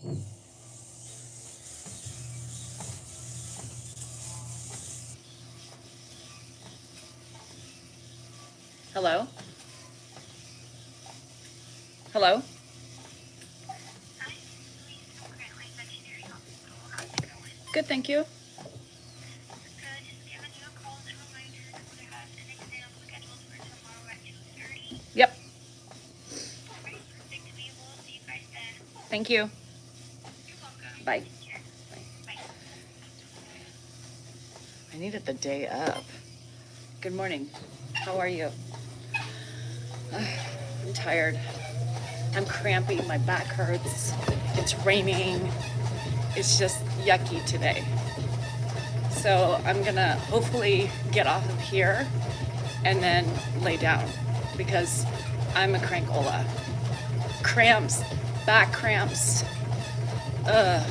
Hello? Hello? Hi, Louise from Grant Veterinary Hospital. How's it going? Good, thank you. Good. Just giving you a call as a reminder that we have an exam scheduled for tomorrow at 2:30. Yep, Alright, perfect. We will see you guys then. thank you. You're welcome. Bye. Take care. Bye. I needed the day up. Good morning. How are you? I'm tired. I'm crampy. My back hurts. It's raining. It's just yucky today. So I'm gonna hopefully get off of here and then lay down because I'm a crankola. Cramps, back cramps. Ugh.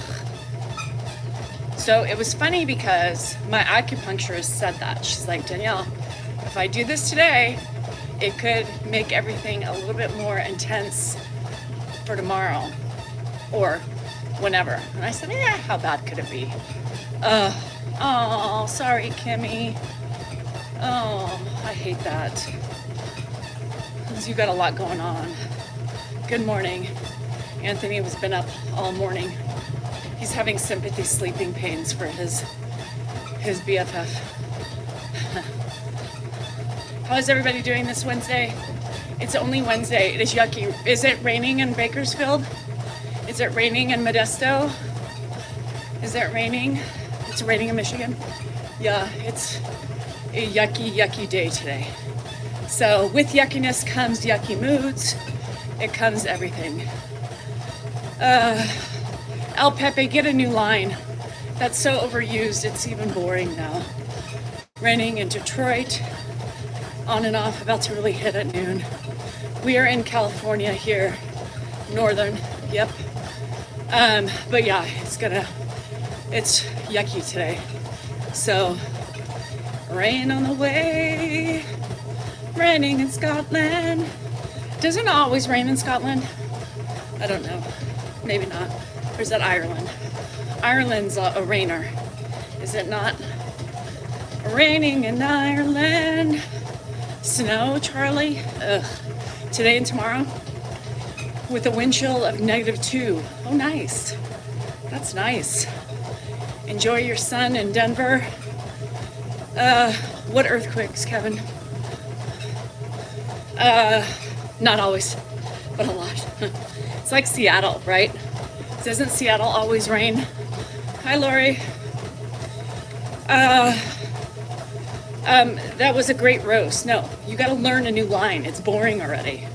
So it was funny because my acupuncturist said that. She's like, Danielle, if I do this today, it could make everything a little bit more intense for tomorrow or whenever. And I said, yeah, how bad could it be? Oh, sorry, Kimmy. Oh, I hate that. Because you got a lot going on. Good morning. Anthony has been up all morning. He's having sympathy sleeping pains for his BFF. How is everybody doing this Wednesday? It's only Wednesday. It is yucky. Is it raining in Bakersfield? Is it raining in Modesto? Is it raining? It's raining in Michigan. Yeah, it's a yucky day today. So with yuckiness comes yucky moods. It comes everything. El Pepe, get a new line. That's so overused, it's even boring now. Raining in Detroit, on and off, about to really hit at noon. We are in California here, northern, yep. But yeah, it's yucky today. So, rain on the way, raining in Scotland. Doesn't it always rain in Scotland? I don't know, maybe not. Or is that Ireland? Ireland's a rainer, is it not? Raining in Ireland. Snow, Charlie. Ugh. Today and tomorrow with a wind chill of -2. Oh, nice. That's nice. Enjoy your sun in Denver. What earthquakes, Kevin? Not always, but a lot. It's like Seattle, right? Doesn't Seattle always rain? Hi, Lori. That was a great roast. No, you got to learn a new line. It's boring already.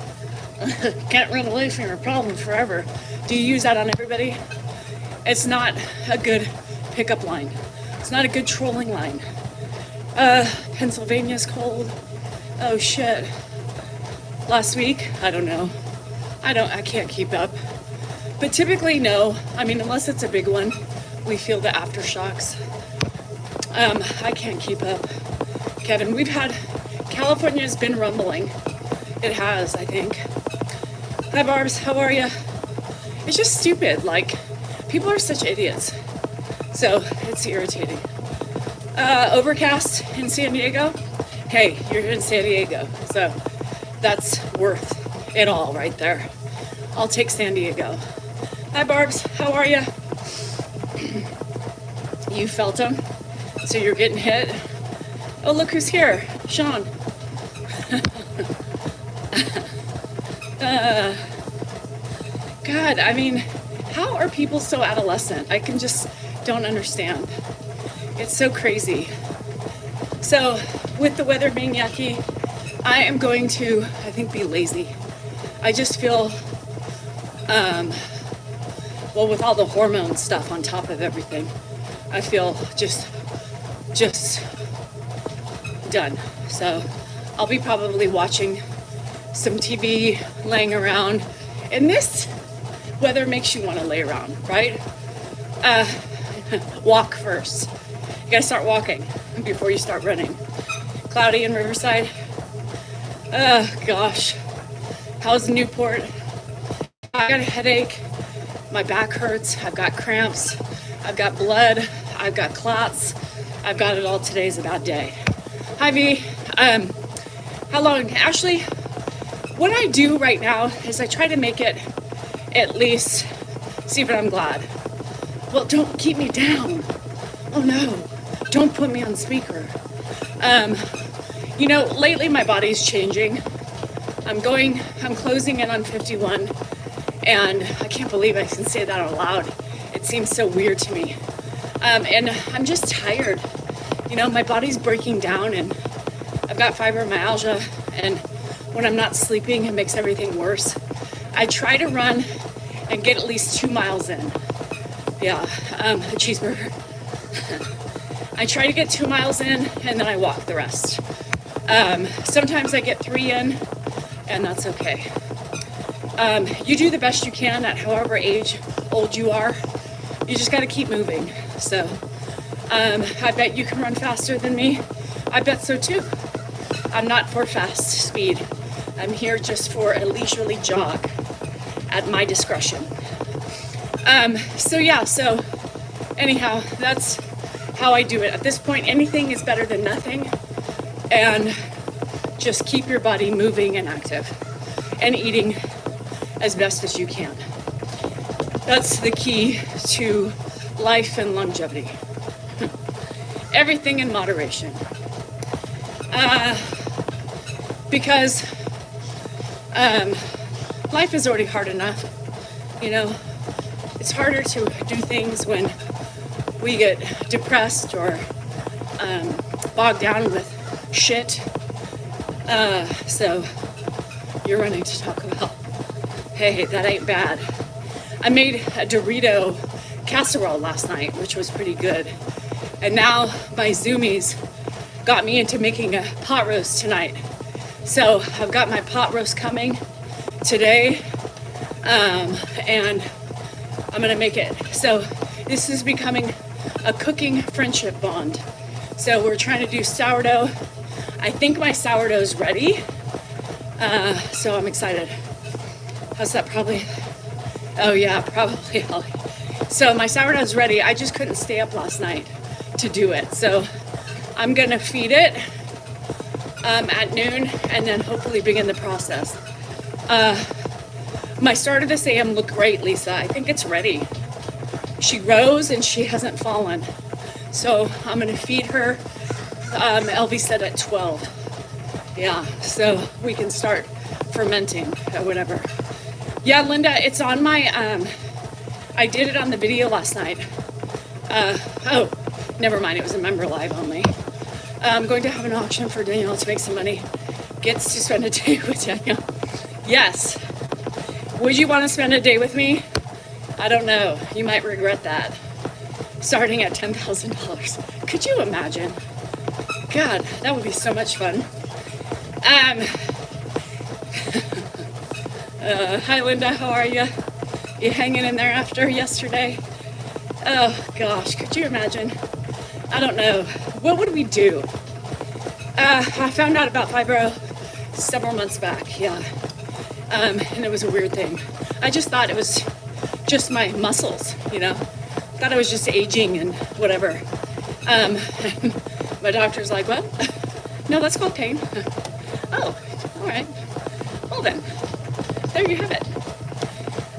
Can't run away from your problem forever. Do you use that on everybody? It's not a good pickup line. It's not a good trolling line. Pennsylvania's cold. Oh shit. Last week, I don't know. I can't keep up. But typically, no. I mean, unless it's a big one, we feel the aftershocks. I can't keep up. Kevin, California's been rumbling. It has, I think. Hi, Barbs, how are you? It's just stupid. Like, people are such idiots. So, it's irritating. Overcast in San Diego. Hey, you're in San Diego. So, that's worth it all right there. I'll take San Diego. Hi, Barbs, how are you? You felt them? So you're getting hit? Oh, look who's here. Sean. God, I mean, how are people so adolescent? I just don't understand. It's so crazy. So, with the weather being yucky, I am going to, I think, be lazy. I just feel, well, with all the hormone stuff on top of everything, I feel just done. So I'll be probably watching some TV, laying around. And this weather makes you want to lay around, right? Walk first. You gotta start walking before you start running. Cloudy in Riverside. Oh gosh. How's Newport? I got a headache. My back hurts, I've got cramps, I've got blood, I've got clots, I've got it all. Today's a bad day. Hi V, how long? Ashley, what I do right now is I try to make it at least, see, but I'm glad. Well, don't keep me down. Oh no, don't put me on speaker. You know, lately my body's changing. I'm closing in on 51, and I can't believe I can say that out loud. It seems so weird to me. And I'm just tired. You know, my body's breaking down, and I've got fibromyalgia, and when I'm not sleeping, it makes everything worse. I try to run and get at least 2 miles in. Yeah, a cheeseburger. I try to get 2 miles in, and then I walk the rest. Sometimes I get 3 in, and that's okay. You do the best you can at however old you are. You just got to keep moving. So I bet you can run faster than me. I bet so too. I'm not for fast speed. I'm here just for a leisurely jog at my discretion. So anyhow, that's how I do it. At this point, anything is better than nothing. And just keep your body moving and active and eating as best as you can. That's the key to life and longevity. Everything in moderation. Because life is already hard enough. You know, it's harder to do things when we get depressed or bogged down with shit. So you're running to talk about, hey, that ain't bad. I made a Dorito casserole last night, which was pretty good. And now my Zoomies got me into making a pot roast tonight. So I've got my pot roast coming today, and I'm gonna make it. So this is becoming a cooking friendship bond. So we're trying to do sourdough. I think my sourdough's ready, so I'm excited. How's that? Probably, oh yeah, probably. So my sourdough's ready. I just couldn't stay up last night to do it. So I'm gonna feed it at noon and then hopefully begin the process. My start of this AM looked great, Lisa. I think it's ready. She rose and she hasn't fallen. So I'm gonna feed her. LV said at 12. Yeah, so we can start fermenting or whatever. Yeah, Linda, it's on my, I did it on the video last night. Oh, never mind, it was a member live only. I'm going to have an auction for Danielle to make some money. Gets to spend a day with Danielle. Yes. Would you want to spend a day with me? I don't know. You might regret that. Starting at $10,000. Could you imagine? God, that would be so much fun. Hi Linda, how are you? You hanging in there after yesterday? Oh gosh, could you imagine? I don't know. What would we do? I found out about fibro several months back, yeah. And it was a weird thing. I just thought it was just my muscles, you know? Thought I was just aging and whatever. My doctor's like, well, no, that's called pain. Oh, all right. Well then, there you have it.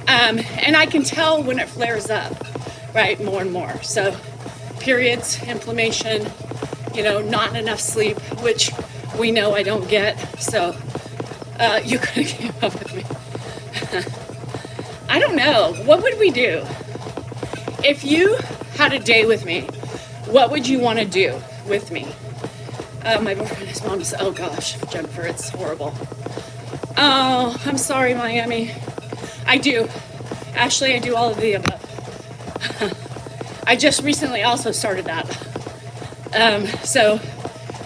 And I can tell when it flares up, right, more and more. So periods, inflammation, you know, not enough sleep, which we know I don't get. So you could have came up with me. I don't know. What would we do? If you had a day with me, what would you want to do with me? My boyfriend, his mom said, oh gosh, Jennifer, it's horrible. Oh, I'm sorry, Miami. I do. Ashley, I do all of the above. I just recently also started that. So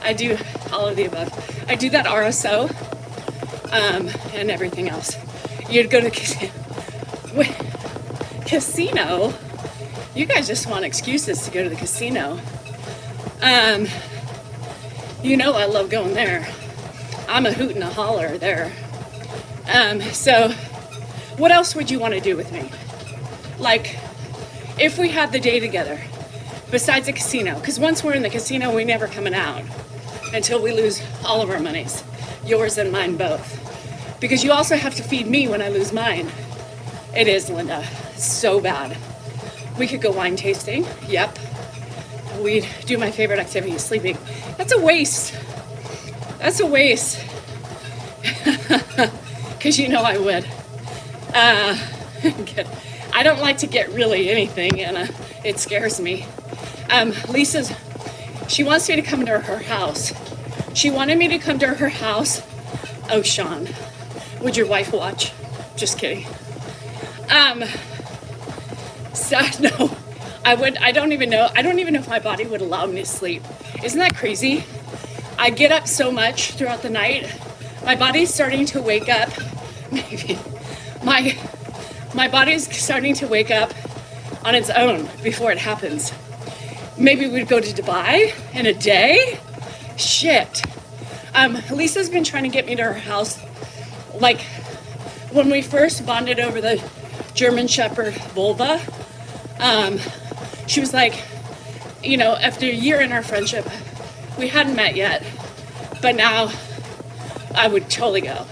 I do all of the above. I do that RSO and everything else. You'd go to casino. You guys just want excuses to go to the casino. You know I love going there. I'm a hoot and a holler there. So what else would you want to do with me? like, if we had the day together, besides the casino, because once we're in the casino, we never coming out until we lose all of our monies, yours and mine both. Because you also have to feed me when I lose mine. It is, Linda, so bad. We could go wine tasting, yep. We'd do my favorite activity, sleeping. That's a waste. That's a waste. Because you know I would. I don't like to get really anything, and it scares me. Lisa's, she wants me to come to her house. She wanted me to come to her house. Oh, Sean, would your wife watch? Just kidding. So, no, I don't even know if my body would allow me to sleep. Isn't that crazy? I get up so much throughout the night. My body's starting to wake up. Maybe my body's starting to wake up on its own before it happens. Maybe we'd go to Dubai in a day? Shit. Lisa's been trying to get me to her house. Like, when we first bonded over the German Shepherd Volva, she was like, you know, after a year in our friendship, we hadn't met yet, but now I would totally go.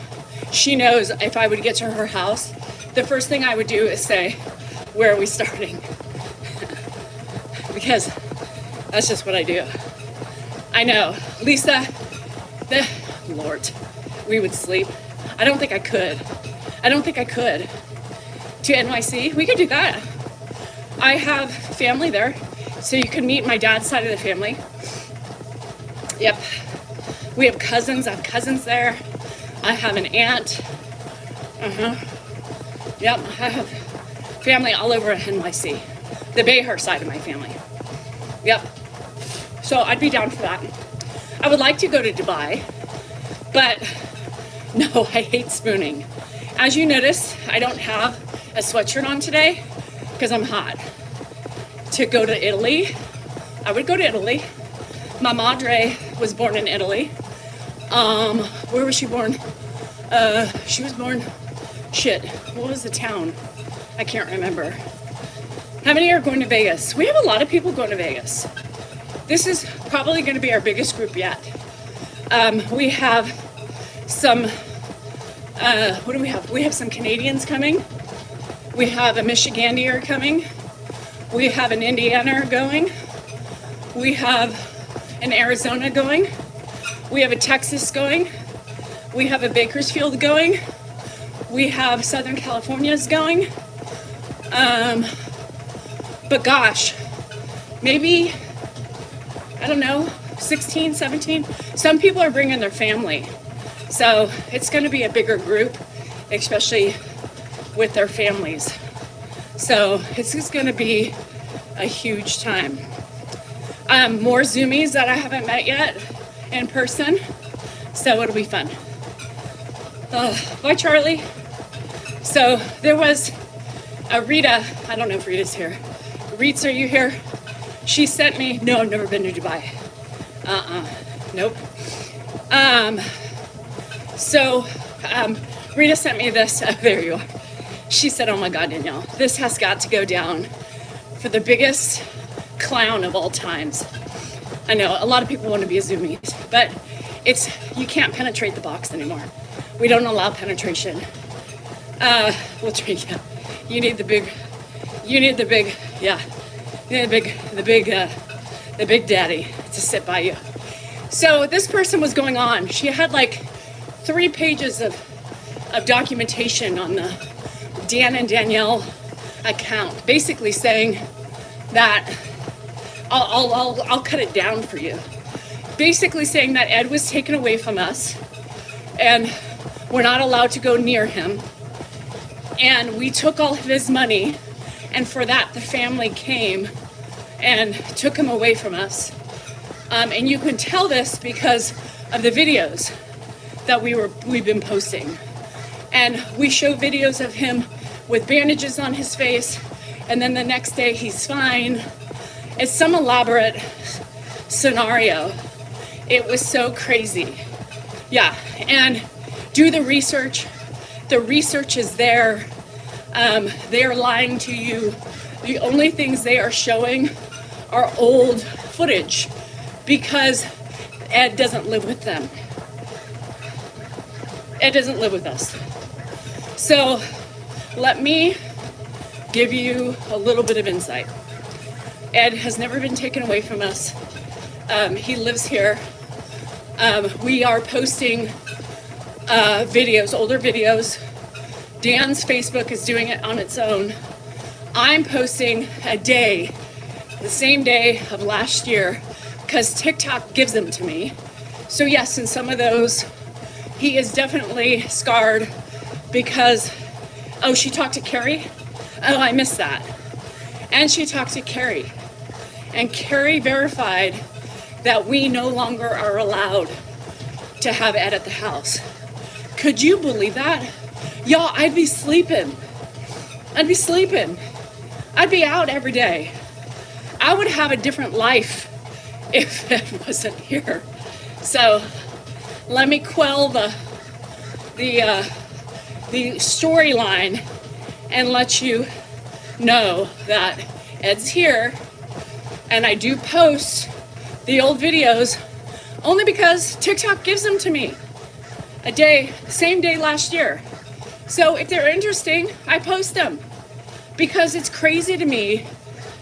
She knows if I would get to her house, the first thing I would do is say, where are we starting? Because that's just what I do. I know. Lisa, Lord, we would sleep. I don't think I could. To NYC, we could do that. I have family there, so you can meet my dad's side of the family. Yep. We have cousins. I have cousins there. I have an aunt. Yep. I have family all over NYC. The Bayhur side of my family. Yep. So I'd be down for that. I would like to go to Dubai, but no, I hate spooning. As you notice, I don't have a sweatshirt on today because I'm hot. To go to Italy, I would go to Italy. My madre was born in Italy. Where was she born? She was born, what was the town? I can't remember. How many are going to Vegas? We have a lot of people going to Vegas. This is probably going to be our biggest group yet. We have some, what do we have? We have some Canadians coming. We have a Michigander coming. We have an Indiana going. We have an Arizona going. We have a Texas going. We have a Bakersfield going. We have Southern California's going. But gosh, maybe, I don't know, 16, 17. Some people are bringing their family. So it's going to be a bigger group, especially with their families. So it's just going to be a huge time. More Zoomies that I haven't met yet in person. So it'll be fun. Bye, Charlie. So there was a Rita. I don't know if Rita's here. Reets, are you here? She sent me, no, I've never been to Dubai. Nope. So Rita sent me this, there you are. She said, oh my God, Danielle, this has got to go down for the biggest clown of all times. I know, a lot of people want to be a Zoomie, but you can't penetrate the box anymore. We don't allow penetration. You need the big daddy to sit by you. So this person was going on. She had like 3 pages of documentation on the Dan and Danielle account, basically saying that I'll cut it down for you. Basically saying that Ed was taken away from us and we're not allowed to go near him. And we took all of his money, and for that the family came and took him away from us. And you can tell this because of the videos that we've been posting. And we show videos of him with bandages on his face, and then the next day he's fine. It's some elaborate scenario. It was so crazy. Yeah, and do the research. The research is there. They are lying to you. The only things they are showing are old footage because Ed doesn't live with them. Ed doesn't live with us. So let me give you a little bit of insight. Ed has never been taken away from us. He lives here. We are posting videos, older videos. Dan's Facebook is doing it on its own. I'm posting a day, the same day of last year, because TikTok gives them to me. So yes, in some of those, he is definitely scarred because, oh, she talked to Carrie? Oh, I missed that. And she talked to Carrie. And Carrie verified that we no longer are allowed to have Ed at the house. Could you believe that? Y'all, I'd be sleeping. I'd be out every day. I would have a different life if Ed wasn't here. So let me quell the storyline and let you know that Ed's here, and I do post the old videos only because TikTok gives them to me a day, same day last year. So if they're interesting, I post them because it's crazy to me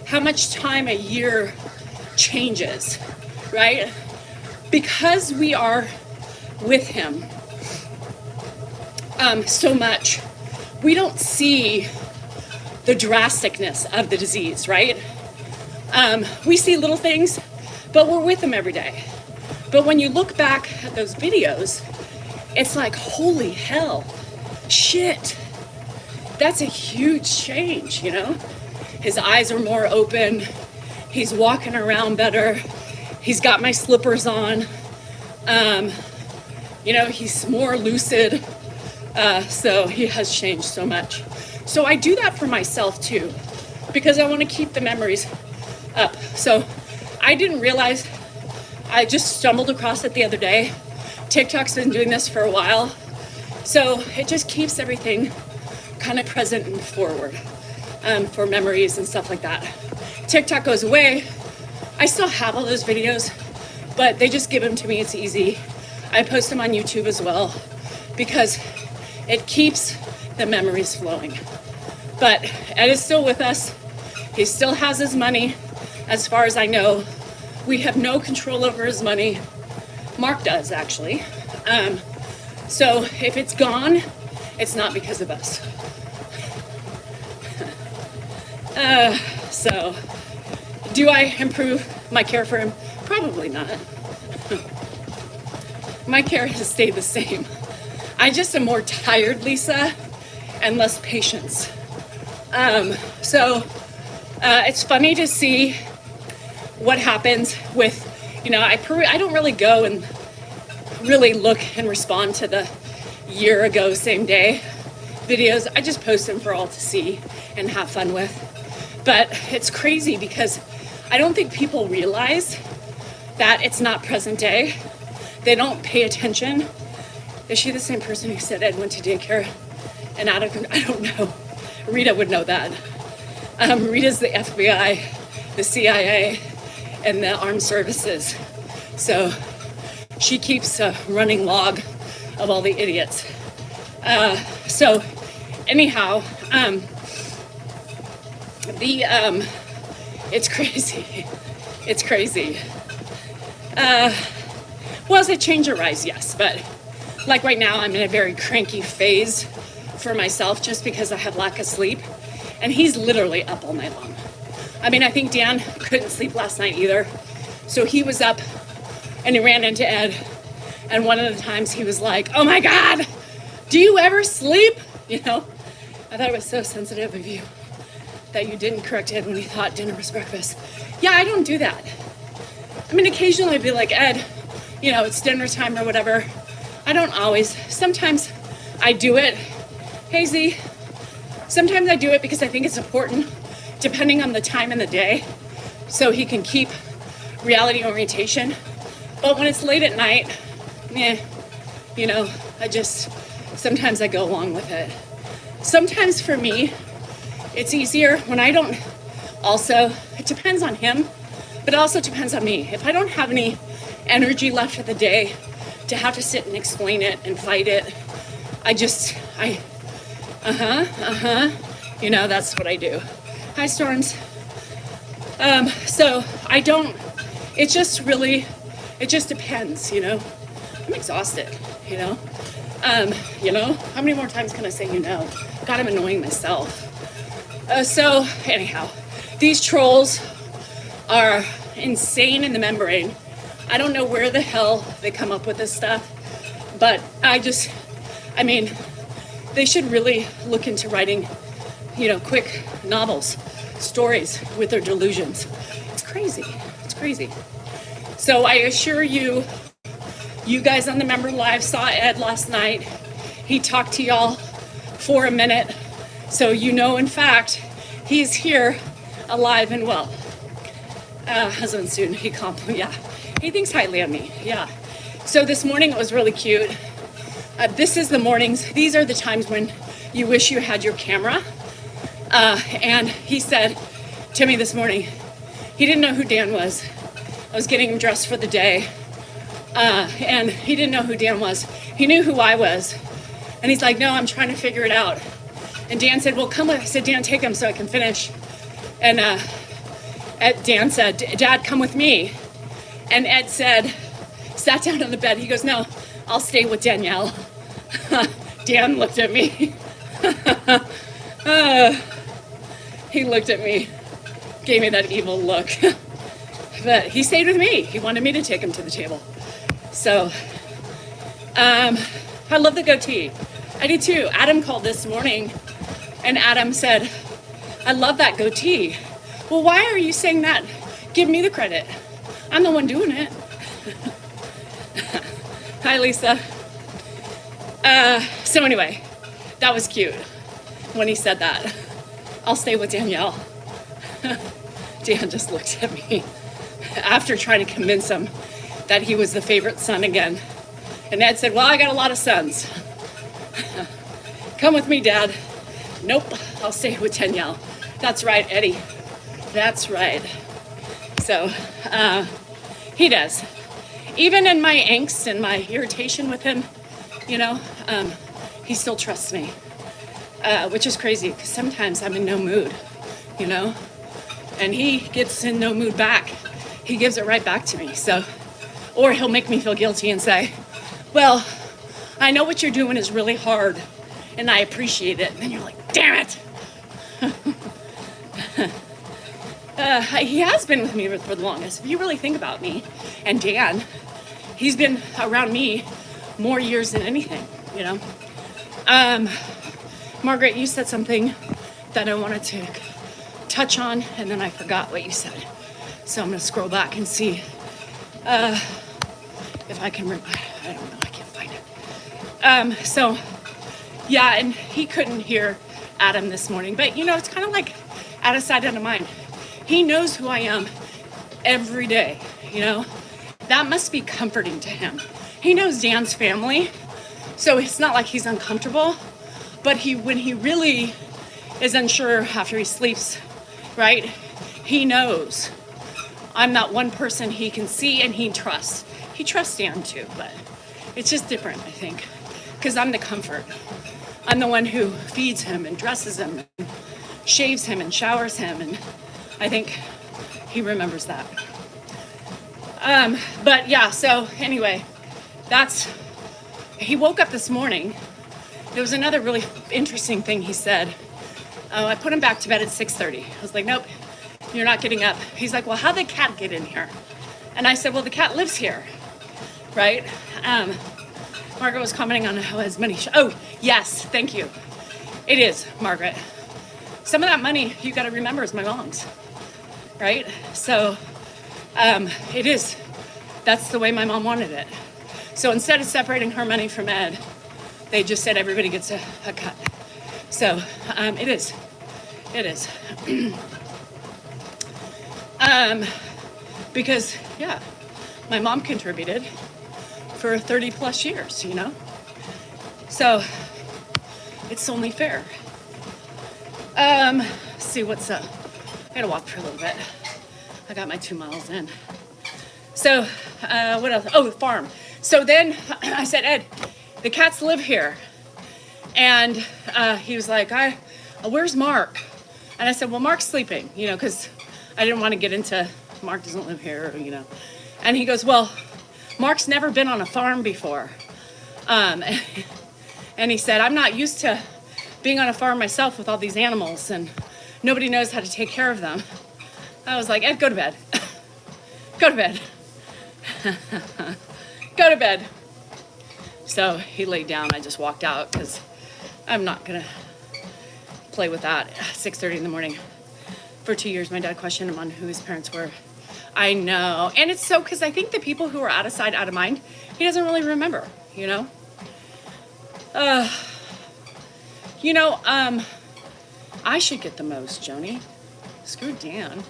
how much time a year changes, right? Because we are with him so much, we don't see the drasticness of the disease, right? We see little things, but we're with him every day. But when you look back at those videos, it's like, holy hell, shit. That's a huge change, you know? His eyes are more open. He's walking around better. He's got my slippers on. You know, he's more lucid. So he has changed so much. So I do that for myself too, because I want to keep the memories up. So I didn't realize, I just stumbled across it the other day. TikTok's been doing this for a while. So it just keeps everything kind of present and forward for memories and stuff like that. TikTok goes away. I still have all those videos, but they just give them to me. It's easy. I post them on YouTube as well because it keeps the memories flowing. But Ed is still with us. He still has his money, as far as I know. We have no control over his money. Mark does, actually. So if it's gone, it's not because of us. So do I improve my care for him? Probably not. My care has stayed the same. I just am more tired, Lisa, and less patience. So it's funny to see what happens with, you know, I don't really go and really look and respond to the year ago, same day videos. I just post them for all to see and have fun with. But it's crazy because I don't think people realize that it's not present day. They don't pay attention. Is she the same person who said Ed went to daycare and I don't know. Rita would know that. Rita's the FBI, the CIA, and the armed services. So she keeps a running log of all the idiots. So anyhow, it's crazy. It's crazy. Well, as a change arise, yes, but like right now, I'm in a very cranky phase for myself just because I have lack of sleep, and he's literally up all night long. I mean, I think Dan couldn't sleep last night either, so he was up and he ran into Ed, and one of the times he was like, "Oh my God, do you ever sleep?" You know, I thought it was so sensitive of you that you didn't correct Ed when he thought dinner was breakfast. Yeah, I don't do that. I mean, occasionally I'd be like, "Ed, you know, it's dinner time or whatever." I don't always. Sometimes I do it. Hey, Z. Sometimes I do it because I think it's important, depending on the time in the day, so he can keep reality orientation. But when it's late at night, you know, sometimes I go along with it. Sometimes for me, it's easier when I don't, also, it depends on him, but it also depends on me. If I don't have any energy left for the day to have to sit and explain it and fight it, that's what I do. Hi, Storms. So I don't, it just depends, I'm exhausted, how many more times can I say, God, I'm annoying myself. So anyhow, these trolls are insane in the membrane. I don't know where the hell they come up with this stuff, but they should really look into writing, quick novels, stories with their delusions. It's crazy. So I assure you, you guys on the member live saw Ed last night. He talked to y'all for a minute. So in fact, he's here alive and well. Husband soon, he thinks highly of me, yeah. So this morning it was really cute. This is the mornings, these are the times when you wish you had your camera. And he said to me this morning, he didn't know who Dan was. I was getting him dressed for the day. And he didn't know who Dan was. He knew who I was. And he's like, no, I'm trying to figure it out. And Dan said, well, come with. I said, Dan, take him so I can finish. And Dan said, Dad, come with me. And Ed sat down on the bed. He goes, no, I'll stay with Danielle. Dan looked at me. He looked at me, gave me that evil look. But he stayed with me. He wanted me to take him to the table. So, I love the goatee. I do too. Adam called this morning and Adam said, I love that goatee. Well, why are you saying that? Give me the credit. I'm the one doing it. Hi, Lisa. So anyway, that was cute when he said that. I'll stay with Danielle. Dan just looked at me after trying to convince him that he was the favorite son again. And Ed said, well, I got a lot of sons. Come with me, Dad. Nope, I'll stay with Danielle. That's right, Eddie. That's right. So, he does. Even in my angst and my irritation with him, he still trusts me, which is crazy because sometimes I'm in no mood, and he gets in no mood back. He gives it right back to me. So, or he'll make me feel guilty and say, well, I know what you're doing is really hard and I appreciate it. And then you're like, damn it. He has been with me for the longest. If you really think about me and Dan, he's been around me more years than anything, Margaret, you said something that I wanted to touch on, and then I forgot what you said. So I'm going to scroll back and see if I can remember. I don't know. I can't find it. So, yeah, and he couldn't hear Adam this morning. But, it's kind of like out of sight, out of mind. He knows who I am every day, That must be comforting to him. He knows Dan's family, so it's not like he's uncomfortable. But when he really is unsure after he sleeps, right, he knows I'm not one person he can see and he trusts. He trusts Dan too, but it's just different, I think, because I'm the comfort. I'm the one who feeds him and dresses him and shaves him and showers him, and I think he remembers that. But yeah, so anyway, he woke up this morning. There was another really interesting thing he said. I put him back to bed at 6:30. I was like, nope, you're not getting up. He's like, well, how'd the cat get in here? And I said, well, the cat lives here, right? Margaret was commenting on how his money, oh, yes, thank you. It is, Margaret. Some of that money, you gotta remember, is my mom's, right? So, it is. That's the way my mom wanted it. So instead of separating her money from Ed, they just said everybody gets a cut. So, it is. It is. Because, yeah, my mom contributed for 30 plus years, So it's only fair. Let's see what's up. I gotta walk for a little bit. I got my 2 miles in. So, what else? Oh, the farm. So then I said, Ed, the cats live here. And he was like, where's Mark? And I said, well, Mark's sleeping, you know, because I didn't want to get into, Mark doesn't live here, you know. And he goes, well, Mark's never been on a farm before. And he said, I'm not used to being on a farm myself with all these animals and nobody knows how to take care of them. I was like, Ed, go to bed. Go to bed. Go to bed. So he laid down. I just walked out because I'm not going to play with that at 6:30 in the morning. For 2 years, my dad questioned him on who his parents were. I know. And it's so, because I think the people who are out of sight, out of mind, he doesn't really remember, you know? I should get the most, Joni. Screw Dan.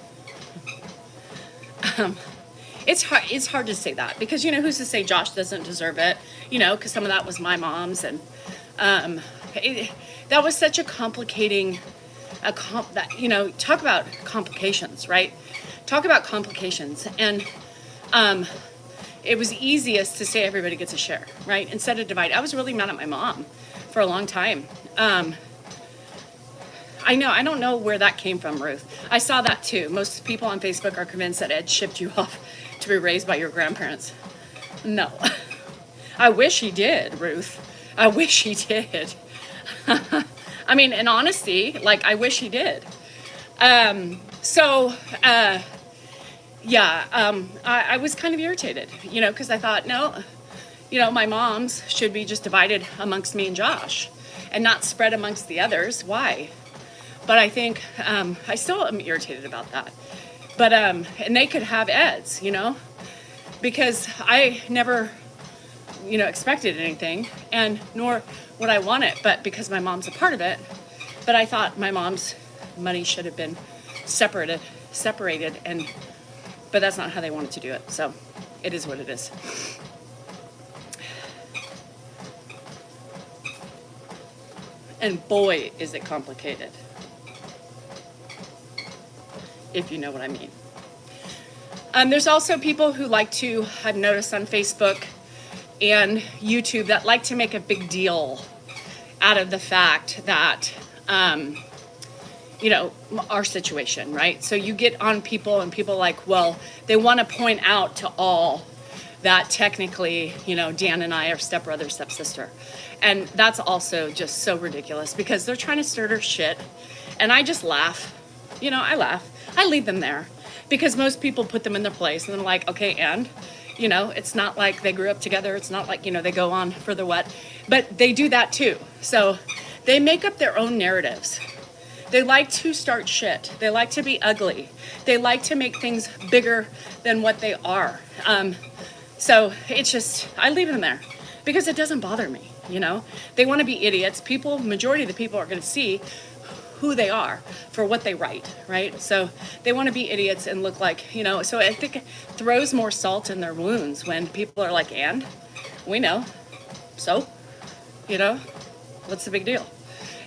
It's hard to say that because, you know, who's to say Josh doesn't deserve it, you know, because some of that was my mom's. And that was such a complicating, talk about complications, right? Talk about complications. And it was easiest to say everybody gets a share, right? Instead of divide. I was really mad at my mom for a long time. I don't know where that came from, Ruth. I saw that too. Most people on Facebook are convinced that Ed shipped you off to be raised by your grandparents. No. I wish he did, Ruth. I wish he did. I mean, in honesty, like, I wish he did. I was kind of irritated, you know, because I thought, no, you know, my mom's should be just divided amongst me and Josh and not spread amongst the others. Why? But I think I still am irritated about that. But, and they could have Ed's, you know, because I never, you know, expected anything and nor would I want it, but because my mom's a part of it. But I thought my mom's money should have been separated but that's not how they wanted to do it. So it is what it is. And boy, is it complicated. If you know what I mean. There's also people who like to, I've noticed on Facebook and YouTube, that like to make a big deal out of the fact that, you know, our situation, right? So you get on people and people like, well, they want to point out to all that technically, you know, Dan and I are stepbrother, stepsister. And that's also just so ridiculous because they're trying to stir their shit. And I just laugh. You know, I laugh. I leave them there because most people put them in their place and they're like, okay, and, you know, it's not like they grew up together. It's not like, you know, they go on further what, but they do that too. So they make up their own narratives. They like to start shit. They like to be ugly. They like to make things bigger than what they are. So it's just, I leave them there because it doesn't bother me, you know? They want to be idiots. Majority of the people are going to see who they are for what they write, right? So they want to be idiots and look like, you know, so I think it throws more salt in their wounds when people are like, and we know, so, you know, what's the big deal?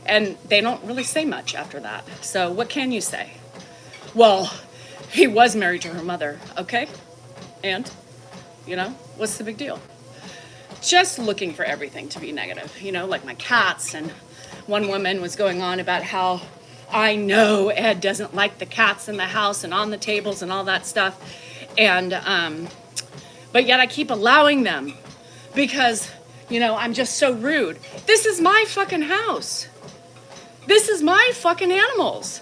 And they don't really say much after that. So what can you say? Well, he was married to her mother, okay? And, you know, what's the big deal? Just looking for everything to be negative, you know, like my cats. And one woman was going on about how I know Ed doesn't like the cats in the house and on the tables and all that stuff. And, but yet I keep allowing them because, you know, I'm just so rude. This is my fucking house. This is my fucking animals.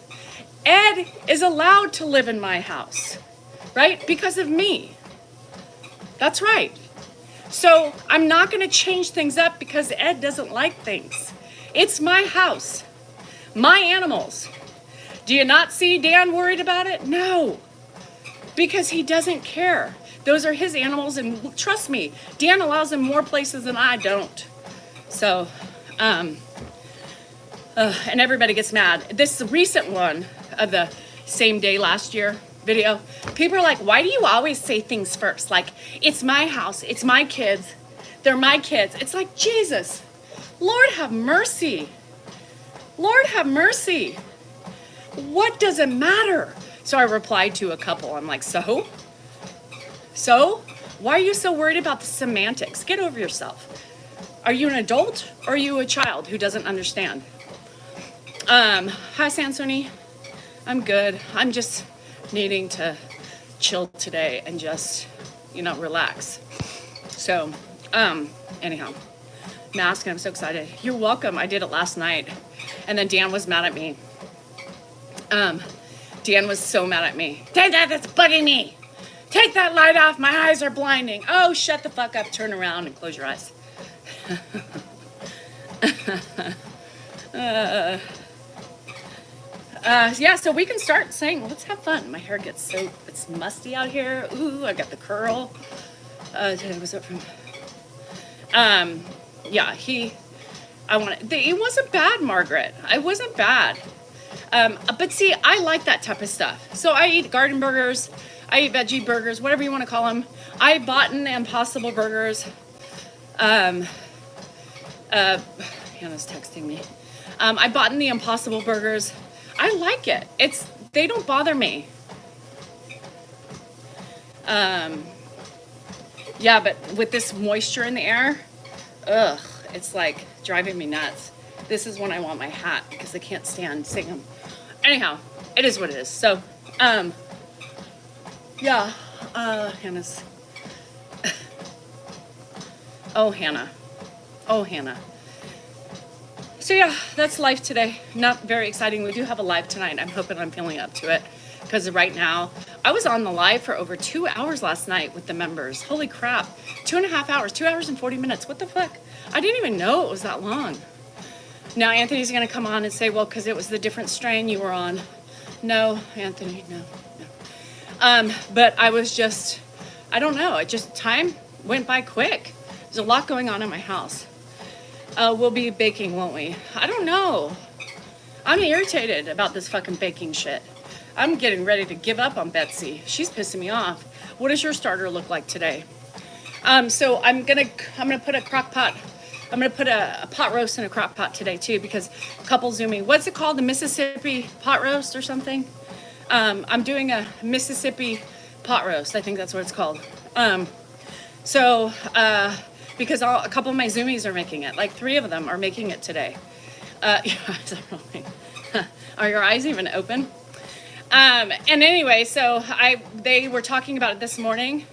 Ed is allowed to live in my house, right? Because of me. That's right. So I'm not going to change things up because Ed doesn't like things. It's my house, my animals. Do you not see Dan worried about it? No, because he doesn't care. Those are his animals, and trust me, Dan allows them more places than I don't. So, and everybody gets mad. This recent one of the same day last year video, people are like, why do you always say things first? Like, it's my house, it's my kids, they're my kids. It's like, Jesus, Lord have mercy. Lord have mercy. What does it matter? So I replied to a couple. I'm like, so? So? Why are you so worried about the semantics? Get over yourself. Are you an adult or are you a child who doesn't understand? Hi, Sansoni. I'm good. I'm just needing to chill today and just, relax. So, anyhow, mask, and I'm so excited. You're welcome. I did it last night. And then Dan was mad at me. Dan was so mad at me. That's bugging me. Take that light off. My eyes are blinding. Oh, shut the fuck up. Turn around and close your eyes. Yeah, so we can start saying, let's have fun. My hair gets it's musty out here. Ooh, I got the curl. Was it from? Yeah, it wasn't bad, Margaret. It wasn't bad. But see, I like that type of stuff. So I eat garden burgers. I eat veggie burgers, whatever you want to call them. I bought in the Impossible Burgers. Hannah's texting me. I bought in the Impossible Burgers. I like it. They don't bother me. Yeah, but with this moisture in the air, it's like driving me nuts. This is when I want my hat because I can't stand seeing them. Anyhow, it is what it is. So, yeah, Hannah's. Oh, Hannah. So yeah, that's life today. Not very exciting. We do have a live tonight. I'm hoping I'm feeling up to it because right now, I was on the live for over 2 hours last night with the members. Holy crap. 2.5 hours, 2 hours and 40 minutes. What the fuck? I didn't even know it was that long. Now Anthony's going to come on and say, well, because it was the different strain you were on. No, Anthony, no. But I was just, I don't know. Time went by quick. There's a lot going on in my house. We'll be baking, won't we? I don't know. I'm irritated about this fucking baking shit. I'm getting ready to give up on Betsy. She's pissing me off. What does your starter look like today? So I'm gonna put a crock pot. I'm gonna put a pot roast in a crock pot today too because couples zooming. What's it called? The Mississippi pot roast or something? I'm doing a Mississippi pot roast. I think that's what it's called. Because a couple of my Zoomies are making it. Like 3 of them are making it today. Are your eyes even open? And anyway, so they were talking about it this morning.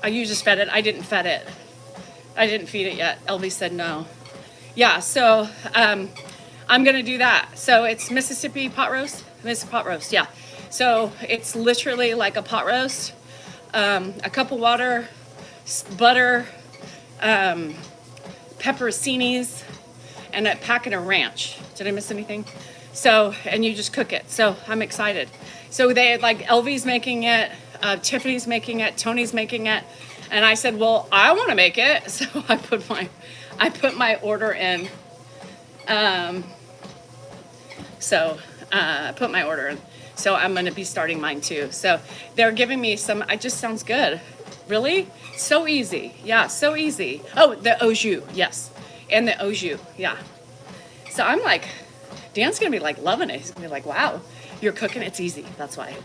You just fed it. I didn't feed it. I didn't feed it yet. Elvie said no. Yeah, so I'm gonna do that. So it's Mississippi pot roast. Yeah. So it's literally like a pot roast. A cup of water, butter, pepperoncinis, and a packet of ranch. Did I miss anything? So, and you just cook it. So I'm excited. So they Elvie's making it, Tiffany's making it, Tony's making it, and I said, well, I want to make it. So I put my order in. I put my order in. So I'm going to be starting mine too. So they're giving me it just sounds good. Really? So easy. Yeah, so easy. Oh, the au jus. Yes. And the au jus. Yeah. So I'm like, Dan's going to be loving it. He's going to be like, wow, you're cooking. It's easy. That's why.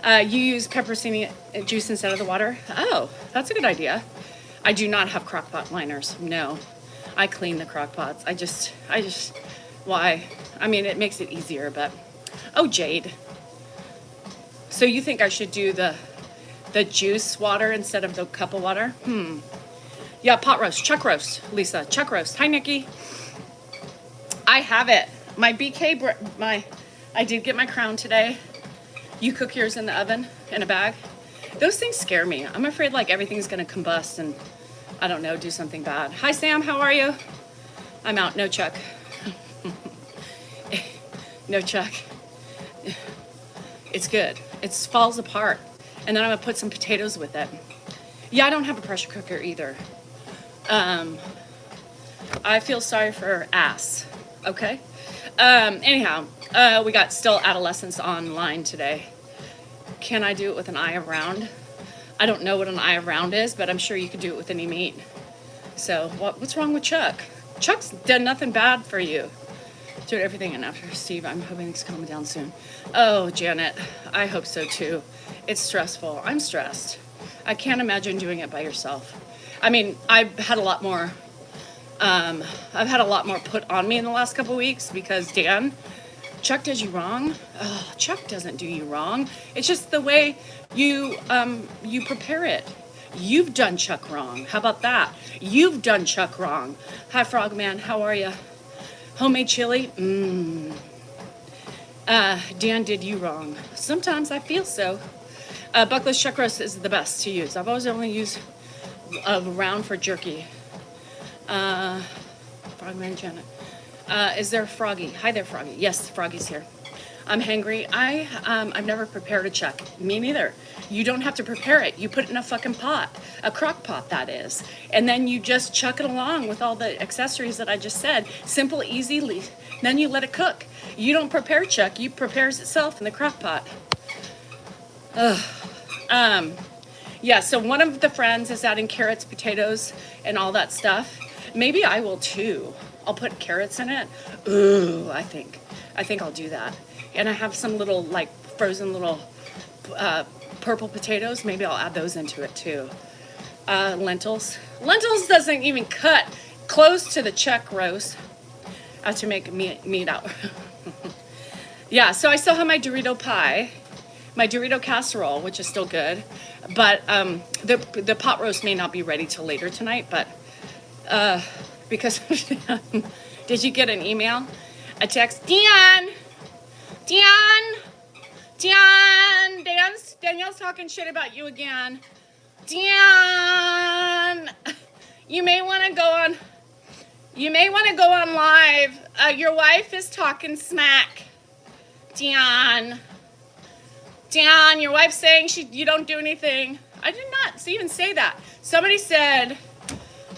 You use pepperoni juice instead of the water? Oh, that's a good idea. I do not have crock pot liners. No. I clean the crock pots. I just, why? I mean, it makes it easier, but, oh, Jade. So you think I should do the juice water instead of the cup of water? Yeah, pot roast, chuck roast, Lisa, chuck roast. Hi, Nikki. I have it. My BK, I did get my crown today. You cook yours in the oven in a bag. Those things scare me. I'm afraid everything's gonna combust and I don't know, do something bad. Hi, Sam, how are you? I'm out, no Chuck. No Chuck. It's good. It falls apart. And then I'm gonna put some potatoes with it. Yeah, I don't have a pressure cooker either. I feel sorry for ass, okay? Anyhow, we got still adolescents online today. Can I do it with an eye around? I don't know what an eye around is, but I'm sure you could do it with any meat. So what's wrong with Chuck? Chuck's done nothing bad for you. Doing everything and after Steve, I'm hoping it's calming down soon. Oh, Janet, I hope so too. It's stressful. I'm stressed. I can't imagine doing it by yourself. I mean, I've had a lot more put on me in the last couple of weeks because Chuck does you wrong. Oh, Chuck doesn't do you wrong. It's just the way you prepare it. You've done Chuck wrong. How about that? You've done Chuck wrong. Hi, Frogman. How are you? Homemade chili? Dan did you wrong. Sometimes I feel so. Buckless chuck roast is the best to use. I've always only used a round for jerky. Frogman Janet. Is there Froggy? Hi there, Froggy. Yes, Froggy's here. I'm hangry. I've never prepared a chuck. Me neither. You don't have to prepare it. You put it in a fucking pot, a crock pot that is, and then you just chuck it along with all the accessories that I just said. Simple, easy. Then you let it cook. You don't prepare chuck. You prepares itself in the crock pot. Yeah. So one of the friends is adding carrots, potatoes, and all that stuff. Maybe I will too. I'll put carrots in it. Ooh, I think I'll do that. And I have some little like frozen little purple potatoes. Maybe I'll add those into it too. Lentils. Lentils doesn't even cut close to the chuck roast. I have to make meat out. Yeah, so I still have my Dorito pie, my Dorito casserole, which is still good. But the pot roast may not be ready till later tonight, but because did you get an email? A text? Danielle's talking shit about you again. Dan, you may want to go on live. Your wife is talking smack. Dan, your wife's saying you don't do anything. I did not even say that. Somebody said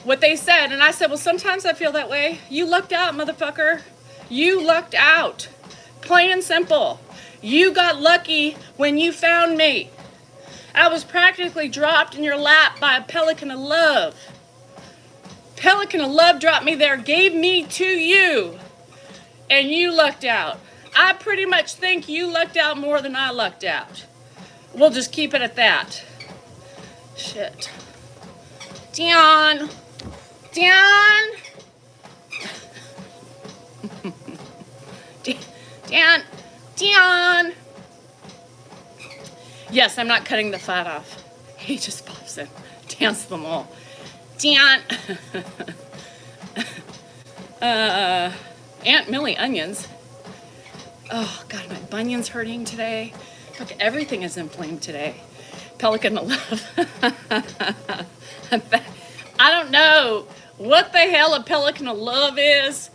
what they said, and I said, well, sometimes I feel that way. You lucked out, motherfucker. You lucked out. Plain and simple. You got lucky when you found me. I was practically dropped in your lap by a pelican of love. Pelican of love dropped me there, gave me to you, and you lucked out. I pretty much think you lucked out more than I lucked out. We'll just keep it at that. Shit. Dan. Dion. Yes, I'm not cutting the fat off. He just pops in. Dance them all. Dion. Aunt Millie onions. Oh, God, my bunion's hurting today. Look, everything is inflamed today. Pelican of love. I don't know what the hell a pelican of love is,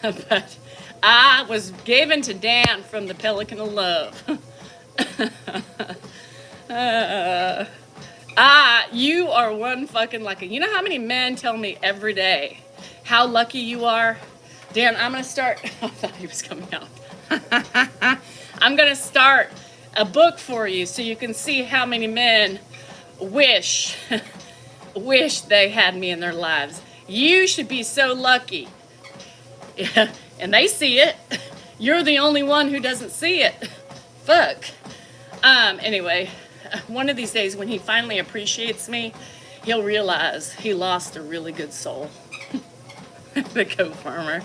but I was given to Dan from the pelican of love. You are one fucking lucky. You know how many men tell me every day how lucky you are? Dan, I'm going to start. I thought he was coming out. I'm going to start a book for you so you can see how many men wish they had me in their lives. You should be so lucky. Yeah, and they see it. You're the only one who doesn't see it. Fuck. Anyway, one of these days when he finally appreciates me, he'll realize he lost a really good soul. The goat farmer.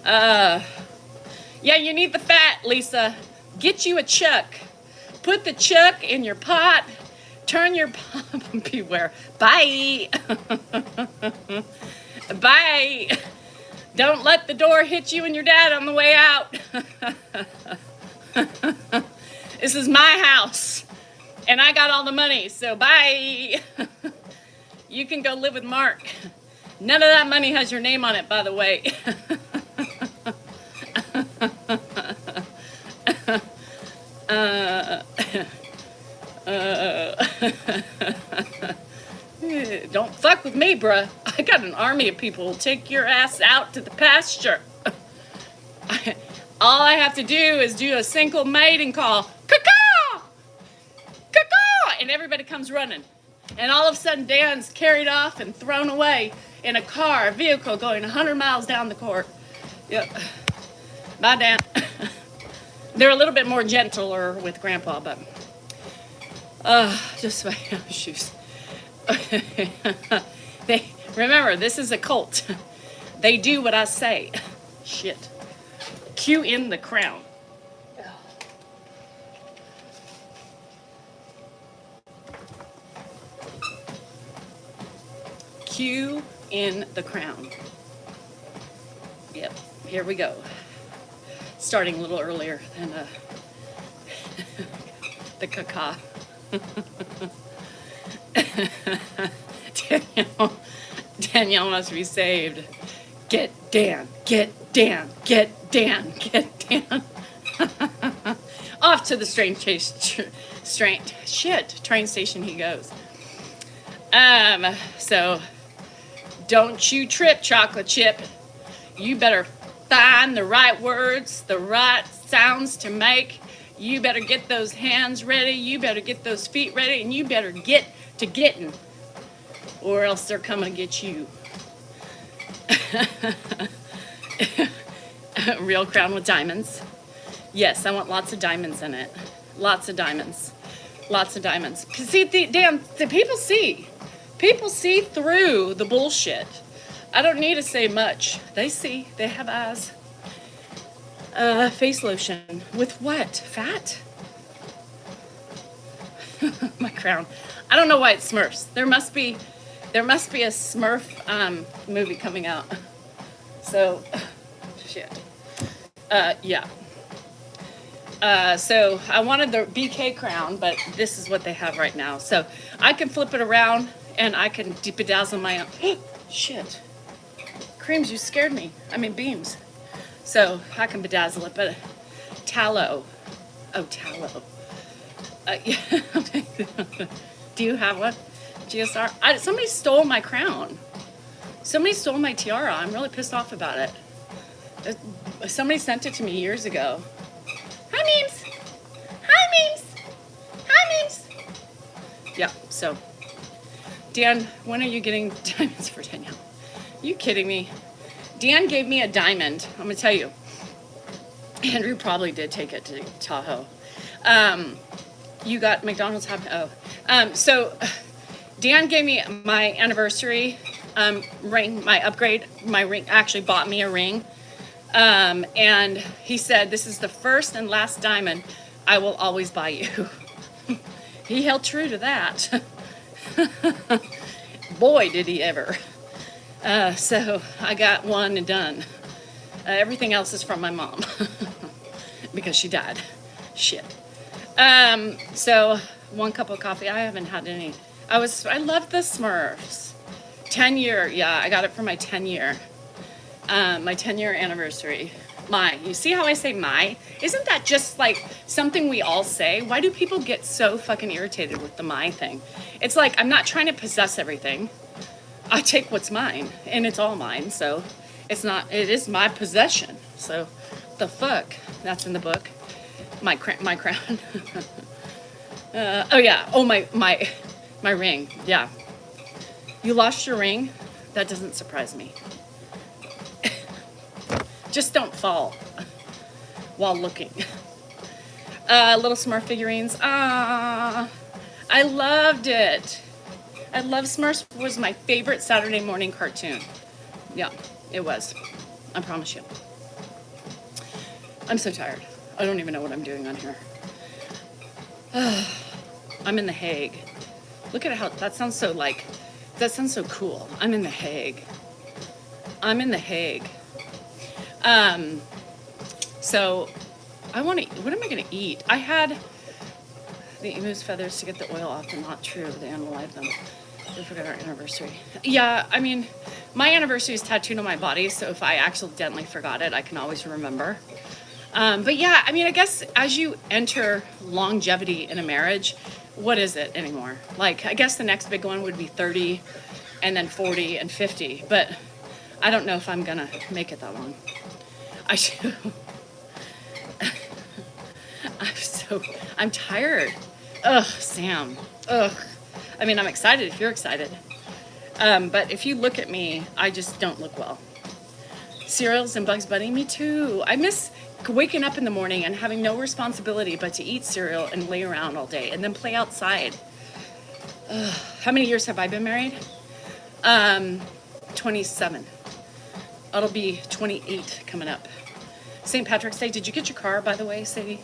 Yeah, you need the fat, Lisa. Get you a chuck. Put the chuck in your pot. Turn your pot. Beware. Bye. Bye. Don't let the door hit you and your dad on the way out. This is my house. And I got all the money, so bye. You can go live with Mark. None of that money has your name on it, by the way. Don't fuck with me, bruh. I got an army of people who'll take your ass out to the pasture. All I have to do is do a single mating call. Caw-caw! Caw-caw! And everybody comes running. And all of a sudden, Dan's carried off and thrown away in a car, a vehicle going 100 miles down the court. Yep. Bye, Dan. They're a little bit more gentler with Grandpa, but just my shoes. They remember, this is a cult. They do what I say. Shit. Cue in the crown. Cue in the crown. Yep, here we go. Starting a little earlier than the caca. Danielle must be saved. Get Dan, get Dan, get Dan, get Dan. Off to the train station he goes. So don't you trip, chocolate chip. You better find the right words, the right sounds to make. You better get those hands ready. You better get those feet ready, and you better get to getting, or else they're coming to get you. Real crown with diamonds. Yes, I want lots of diamonds in it. Lots of diamonds. Lots of diamonds. See, Dan, the people see. People see through the bullshit. I don't need to say much. They see. They have eyes. Face lotion. With what? Fat? My crown. I don't know why it Smurfs. There must be a Smurf movie coming out. So, shit. Yeah. So I wanted the BK crown, but this is what they have right now. So I can flip it around and I can bedazzle my own. Shit. Creams, you scared me. I mean, beams. So I can bedazzle it, but tallow. Oh, tallow. Yeah. Do you have one? GSR? Somebody stole my crown. Somebody stole my tiara. I'm really pissed off about it. Somebody sent it to me years ago. Hi, memes. Hi, memes. Hi, memes. Yeah, so. Dan, when are you getting diamonds for Danielle? Are you kidding me? Dan gave me a diamond. I'm going to tell you. Andrew probably did take it to Tahoe. You got McDonald's happy. So Dan gave me my anniversary ring, my upgrade, my ring, actually bought me a ring. And he said, this is the first and last diamond I will always buy you. He held true to that. Boy, did he ever. So I got one and done. Everything else is from my mom because she died. Shit. So 1 cup of coffee. I haven't had any. I love the Smurfs. 10-year. Yeah, I got it for my 10-year. My 10-year anniversary. You see how I say my? Isn't that just like something we all say? Why do people get so fucking irritated with the my thing? It's like, I'm not trying to possess everything. I take what's mine, and it's all mine, so it is my possession. So, the fuck? That's in the book. My crown. Oh yeah, my ring, yeah. You lost your ring? That doesn't surprise me. Just don't fall while looking. Little Smurf figurines. I loved it. I love Smurfs. Was my favorite Saturday morning cartoon. Yeah, it was. I promise you. I'm so tired. I don't even know what I'm doing on here. I'm in The Hague. Look at how that sounds so cool. I'm in The Hague. I'm in The Hague. So what am I going to eat? I had the emu's feathers to get the oil off. They're not true. They unalive them. We forgot our anniversary. Yeah, I mean, my anniversary is tattooed on my body, so if I accidentally forgot it, I can always remember. But yeah, I mean, I guess as you enter longevity in a marriage, what is it anymore? Like, I guess the next big one would be 30, and then 40 and 50, but I don't know if I'm gonna make it that long. I'm tired. Ugh, Sam. Ugh. I mean, I'm excited if you're excited. But if you look at me, I just don't look well. Cereals and Bugs Bunny, me too. waking up in the morning and having no responsibility but to eat cereal and lay around all day and then play outside. How many years have I been married? 27. It'll be 28 coming up. St. Patrick's Day. Did you get your car, by the way, Sadie?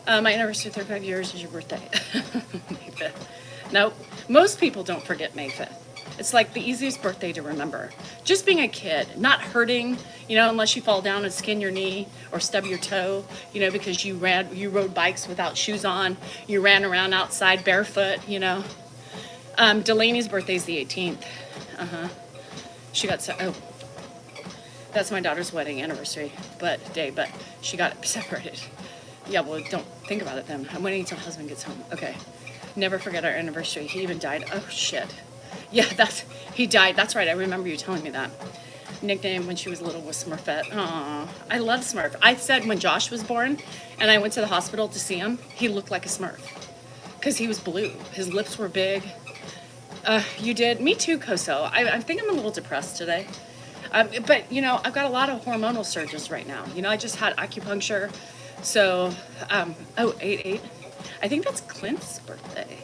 My anniversary, 35 years, is your birthday. May 5th. Nope. Most people don't forget May 5th. It's like the easiest birthday to remember. Just being a kid, not hurting, unless you fall down and skin your knee or stub your toe, because you rode bikes without shoes on. You ran around outside barefoot, Delaney's birthday is the 18th. She got that's my daughter's wedding anniversary but she got separated. Yeah, well, don't think about it then. I'm waiting until husband gets home. Okay. Never forget our anniversary. He even died. Oh, shit. Yeah, he died. That's right. I remember you telling me that. Nickname when she was little was Smurfette. Aw, I love Smurf. I said when Josh was born and I went to the hospital to see him, he looked like a Smurf because he was blue. His lips were big. You did? Me too, Koso. I think I'm a little depressed today. But, I've got a lot of hormonal surges right now. I just had acupuncture. So, 8/8. I think that's Clint's birthday.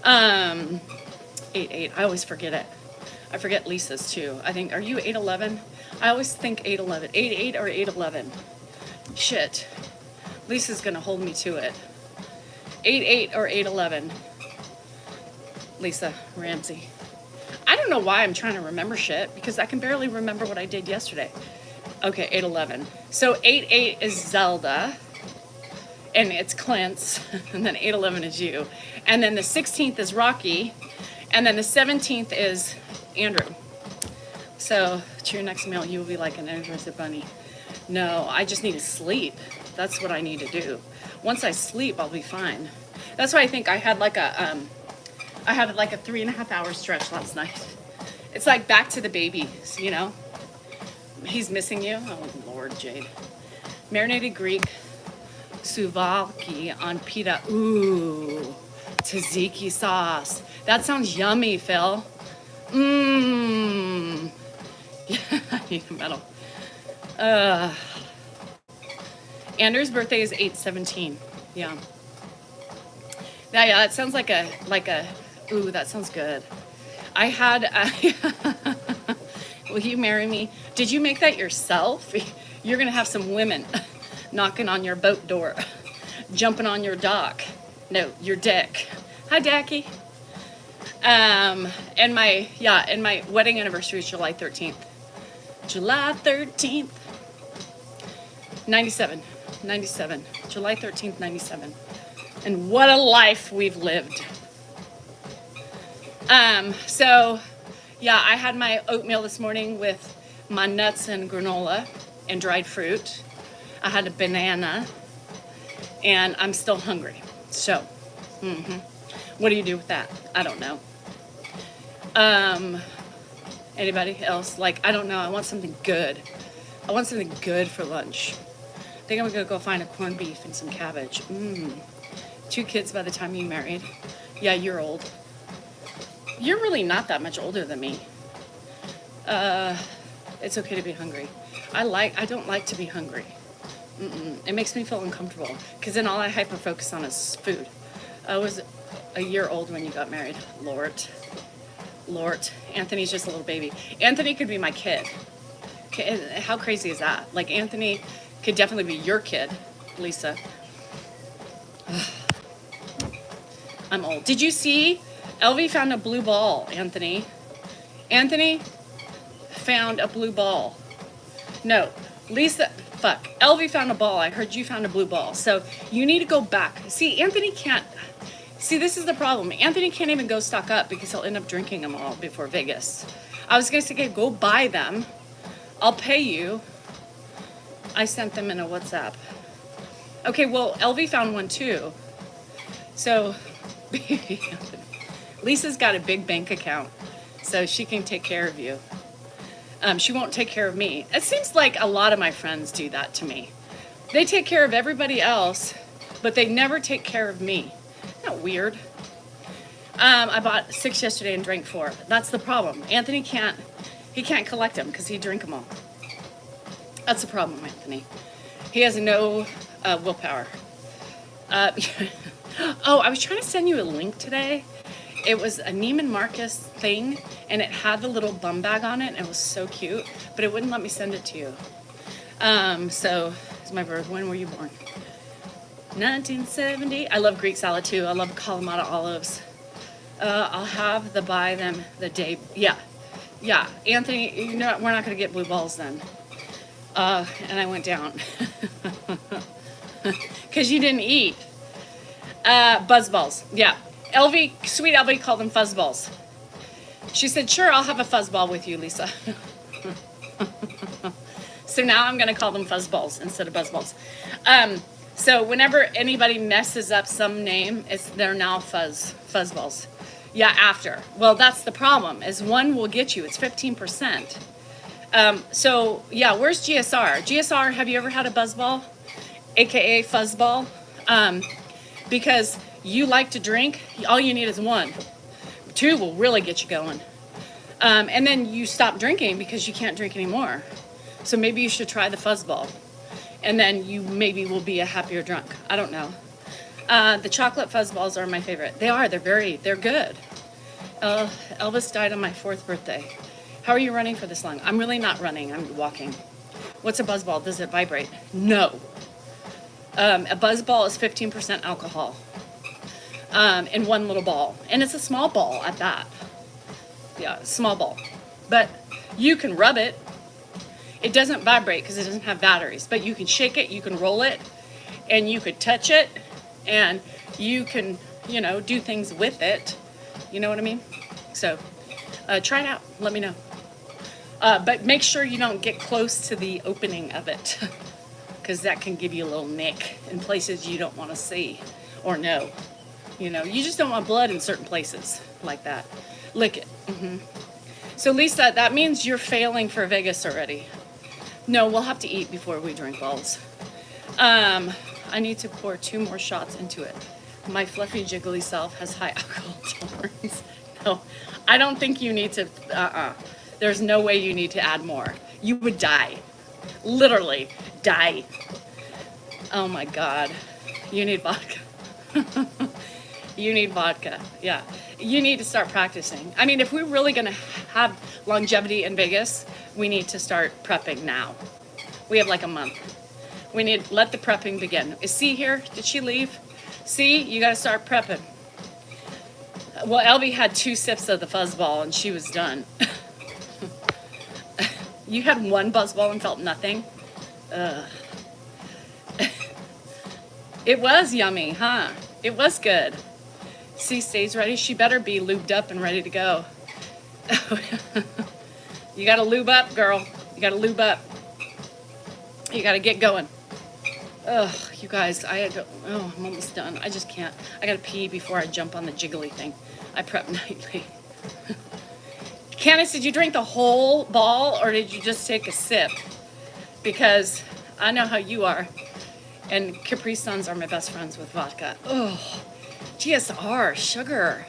8/8. I always forget it. I forget Lisa's too. I think, are you 8/11? I always think 8/11. 8/8 or 8/11. Shit. Lisa's going to hold me to it. 8/8 or 8/11. Lisa Ramsey. I don't know why I'm trying to remember shit because I can barely remember what I did yesterday. Okay, 8/11. So 8/8 is Zelda, and it's Clint's, and then 8/11 is you. And then the 16th is Rocky, and then the 17th is Andrew. So to your next meal, you will be like an Energizer bunny. No, I just need to sleep. That's what I need to do. Once I sleep, I'll be fine. That's why I think I had like a 3.5 hour stretch last night. It's like back to the babies, He's missing you. Oh, Lord, Jade. Marinated Greek souvlaki on pita. Ooh, tzatziki sauce. That sounds yummy, Phil. Mmm. Yeah, I need a medal. Andrew's birthday is 8/17. Yeah. Yeah, it sounds like a, ooh, that sounds good. I had, will you marry me? Did you make that yourself? You're going to have some women knocking on your boat door, jumping on your dock. No, your deck. Hi, Dacky. And my wedding anniversary is July 13th. July 13th. 97. July 13th, 97. And what a life we've lived. So, yeah, I had my oatmeal this morning with my nuts and granola and dried fruit. I had a banana, and I'm still hungry. So, what do you do with that? I don't know. Anybody else? I don't know. I want something good. I want something good for lunch. I think I'm going to go find a corned beef and some cabbage. 2 kids by the time you married. Yeah, you're old. You're really not that much older than me. It's okay to be hungry. I don't like to be hungry. It makes me feel uncomfortable because then all I hyper focus on is food. I was a year old when you got married. Lord. Anthony's just a little baby. Anthony could be my kid. How crazy is that? Anthony could definitely be your kid, Lisa. I'm old. Did you see? Elvie found a blue ball, Anthony. Anthony found a blue ball. No, Lisa, fuck. Elvie found a ball. I heard you found a blue ball. So you need to go back. See, Anthony can't. See, this is the problem. Anthony can't even go stock up because he'll end up drinking them all before Vegas. I was going to say, go buy them. I'll pay you. I sent them in a WhatsApp. Okay, well, Elvie found one too. So, Lisa's got a big bank account, so she can take care of you. She won't take care of me. It seems like a lot of my friends do that to me. They take care of everybody else, but they never take care of me. Isn't that weird? I bought 6 yesterday and drank 4. That's the problem. Anthony can't collect them because he'd drink them all. That's the problem, Anthony. He has no willpower. Oh, I was trying to send you a link today. It was a Neiman Marcus thing, and it had the little bum bag on it, and it was so cute, but it wouldn't let me send it to you. So, it's my birth. When were you born? 1970. I love Greek salad too. I love Kalamata olives. I'll have the buy them the day. Yeah. Anthony, you know, we're not going to get blue balls then. And I went down. Because you didn't eat. Buzz balls. Yeah. Sweet LV called them fuzz balls. She said, sure, I'll have a fuzz ball with you, Lisa. So now I'm going to call them fuzz balls instead of buzz balls. So whenever anybody messes up some name, they're now fuzz balls. Yeah, after. Well, that's the problem, is one will get you. It's 15%. So, yeah, where's GSR? GSR, have you ever had a buzz ball? AKA fuzz ball? Because you like to drink, all you need is one. Two will really get you going. And then you stop drinking because you can't drink anymore. So maybe you should try the fuzz ball. And then you maybe will be a happier drunk. I don't know. The chocolate fuzz balls are my favorite. They're good. Elvis died on my 4th birthday. How are you running for this long? I'm really not running, I'm walking. What's a buzz ball? Does it vibrate? No. A buzz ball is 15% alcohol in one little ball. And it's a small ball at that. Yeah, small ball. But you can rub it. It doesn't vibrate because it doesn't have batteries. But you can shake it, you can roll it, and you could touch it, and you can, do things with it. You know what I mean? So try it out. Let me know. But make sure you don't get close to the opening of it because that can give you a little nick in places you don't want to see or know. You just don't want blood in certain places like that. Lick it. So Lisa, that means you're failing for Vegas already. No, we'll have to eat before we drink balls. I need to pour 2 more shots into it. My fluffy jiggly self has high alcohol tolerance. No, I don't think you need to, There's no way you need to add more. You would die. Literally die. Oh my God. You need vodka. You need vodka. Yeah. You need to start practicing. I mean, if we're really going to have longevity in Vegas, we need to start prepping now. We have like a month. We need, let the prepping begin. Is C here? Did she leave? C, you got to start prepping. Well, Elvie had 2 sips of the fuzzball and she was done. You had 1 buzzball and felt nothing? It was yummy, huh? It was good. C stays ready. She better be lubed up and ready to go. You got to lube up, girl. You got to lube up. You got to get going. Ugh, you guys, I'm almost done. I just can't. I got to pee before I jump on the jiggly thing. I prep nightly. Candace, did you drink the whole ball or did you just take a sip? Because I know how you are. And Capri Suns are my best friends with vodka. Oh, GSR, sugar.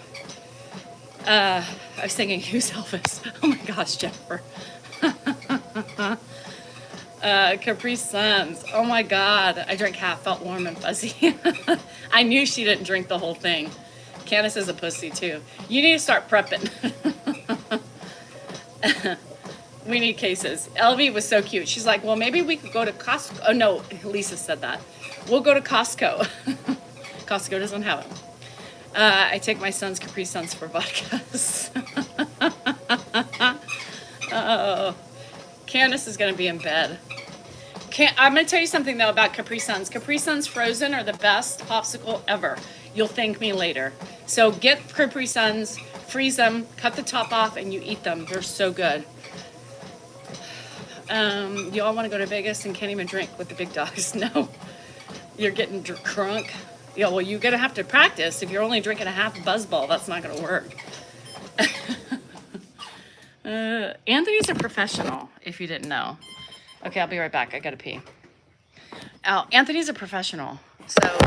I was thinking, who's Elvis? Oh my gosh, Jennifer. Capri Suns. Oh my God. I drank half, felt warm and fuzzy. I knew she didn't drink the whole thing. Candace is a pussy too. You need to start prepping. We need cases. Elvie was so cute. She's like, well, maybe we could go to Costco. Oh no, Lisa said that. We'll go to Costco. Costco doesn't have them. I take my son's Capri Suns for vodkas. Oh, Candace is going to be in bed. I'm going to tell you something, though, about Capri Suns. Capri Suns frozen are the best popsicle ever. You'll thank me later. So get Capri Suns, freeze them, cut the top off, and you eat them. They're so good. You all want to go to Vegas and can't even drink with the big dogs? No. You're getting crunk. Yeah, well, you're going to have to practice. If you're only drinking a half buzzball, that's not going to work. Anthony's a professional, if you didn't know. Okay, I'll be right back. I got to pee. Oh, Anthony's a professional, so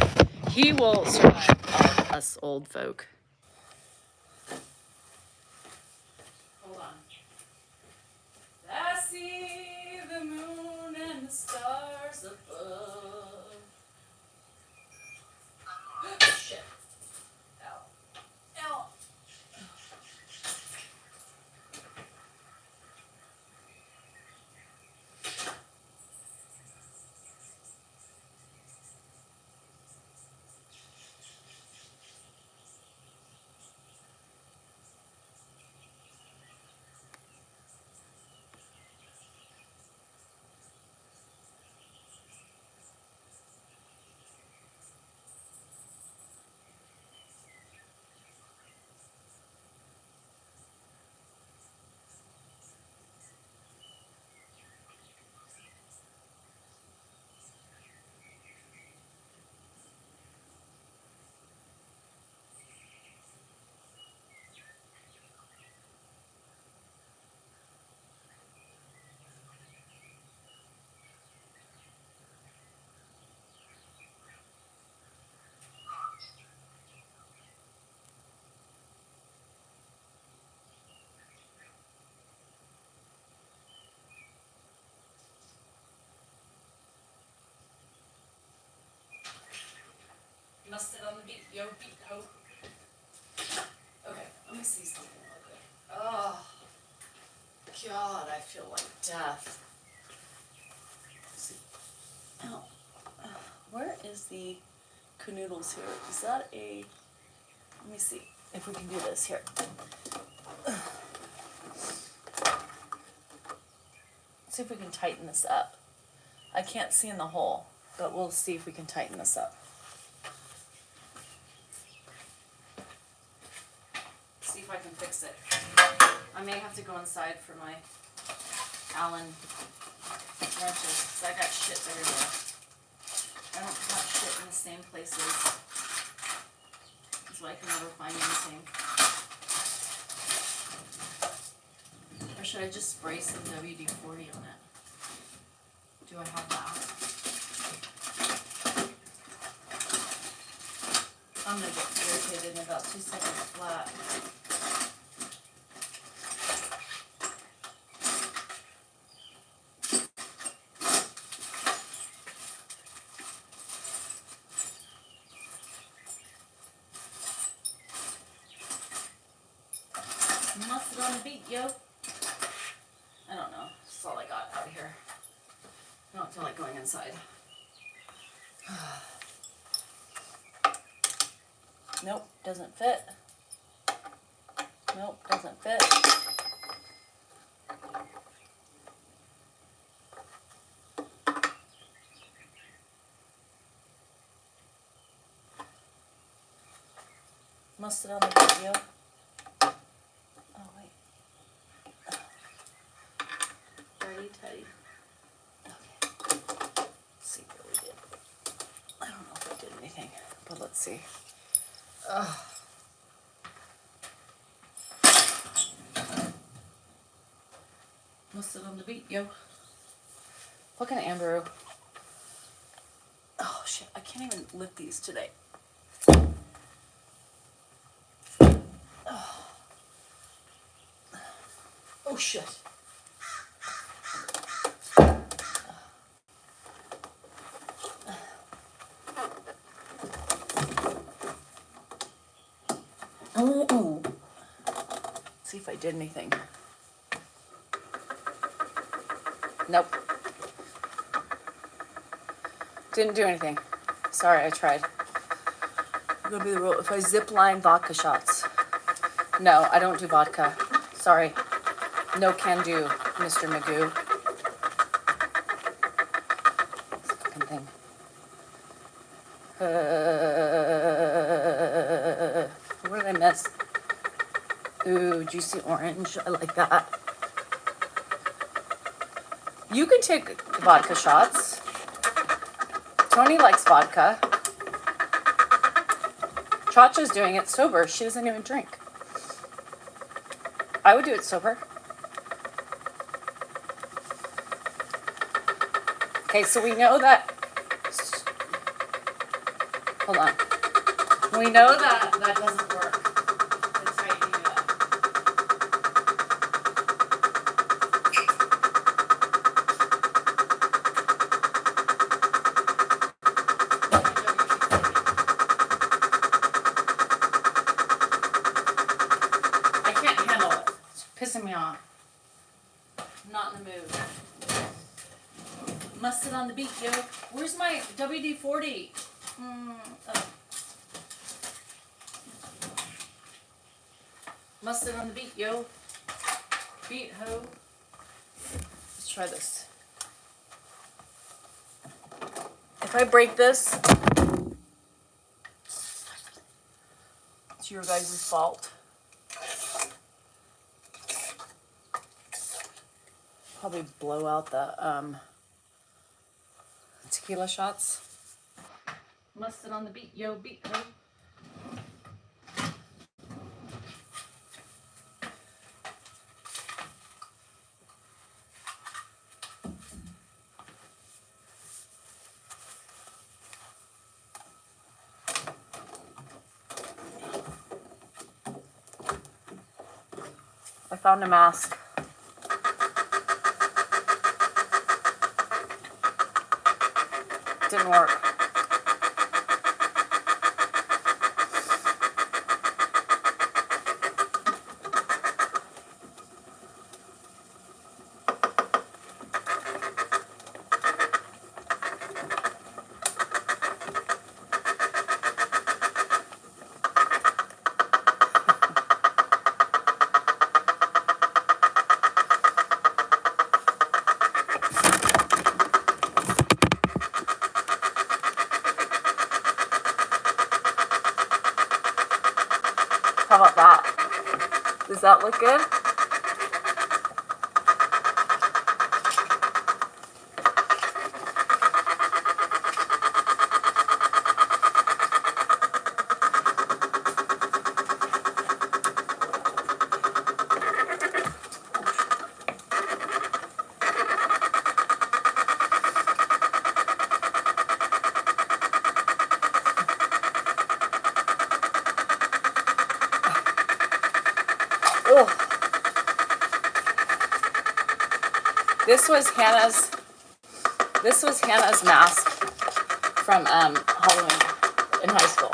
he will survive all us old folk. Hold on. I see the moon and the stars stars above. Shit. Ow. Ow. Must sit on the beat, yo, beat, ho. Okay, let me see something real quick. Oh, God, I feel like death. Let's see. Oh, where is the canoodles here? Is that a, let me see if we can do this here. See if we can tighten this up. I can't see in the hole, but we'll see if we can tighten this up. See if I can fix it. I may have to go inside for my Allen wrenches, because I got shit everywhere. I don't have shit in the same places. That's why I can never find anything. Or should I just spray some WD-40 on it? Do I have that? I'm gonna get irritated in about 2 seconds flat. Mustard on the beat, yo. I don't know. That's all I got out here. I don't feel like going inside. Nope, doesn't fit. Nope, doesn't fit. Mustard on the video. Oh, wait. Righty tighty. Okay. Let's see what we did. I don't know if I did anything, but let's see. Ugh. Mustard on the beat, yo. Fucking Andrew. Oh shit, I can't even lift these today. Oh shit. Oh. See if I did anything. Nope. Didn't do anything. Sorry, I tried. I'm gonna be the rule. If I zip line vodka shots. No, I don't do vodka. Sorry. No can do, Mr. Magoo. This fucking thing. What did I miss? Ooh, juicy orange. I like that. You can take vodka shots. Tony likes vodka. Chacha's doing it sober. She doesn't even drink. I would do it sober. Okay, so we know that. Hold on. We know that that doesn't work. The tightening it up. pissing me off. I'm not in the mood. Must sit on the beat, yo. Where's my WD-40? Oh. Must sit on the beat, yo. Beat, ho. Let's try this. If I break this, it's your guys' fault. Probably blow out the tequila shots. Must sit on the beat, yo, beat, ho. I found a mask. Didn't work. How about that? Does that look good? This was Hannah's mask from Halloween in high school.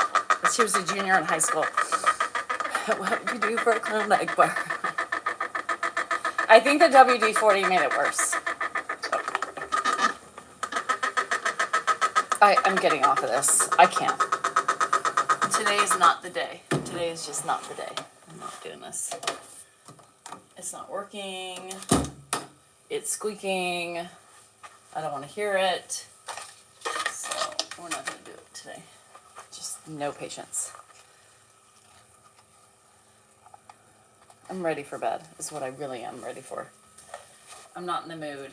She was a junior in high school. What would you do for a clown egg bar? I think the WD-40 made it worse. I'm getting off of this. I can't. Today is not the day. Today is just not the day. I'm not doing this. It's not working. It's squeaking. I don't want to hear it. So we're not going to do it today. Just no patience. I'm ready for bed, is what I really am ready for. I'm not in the mood.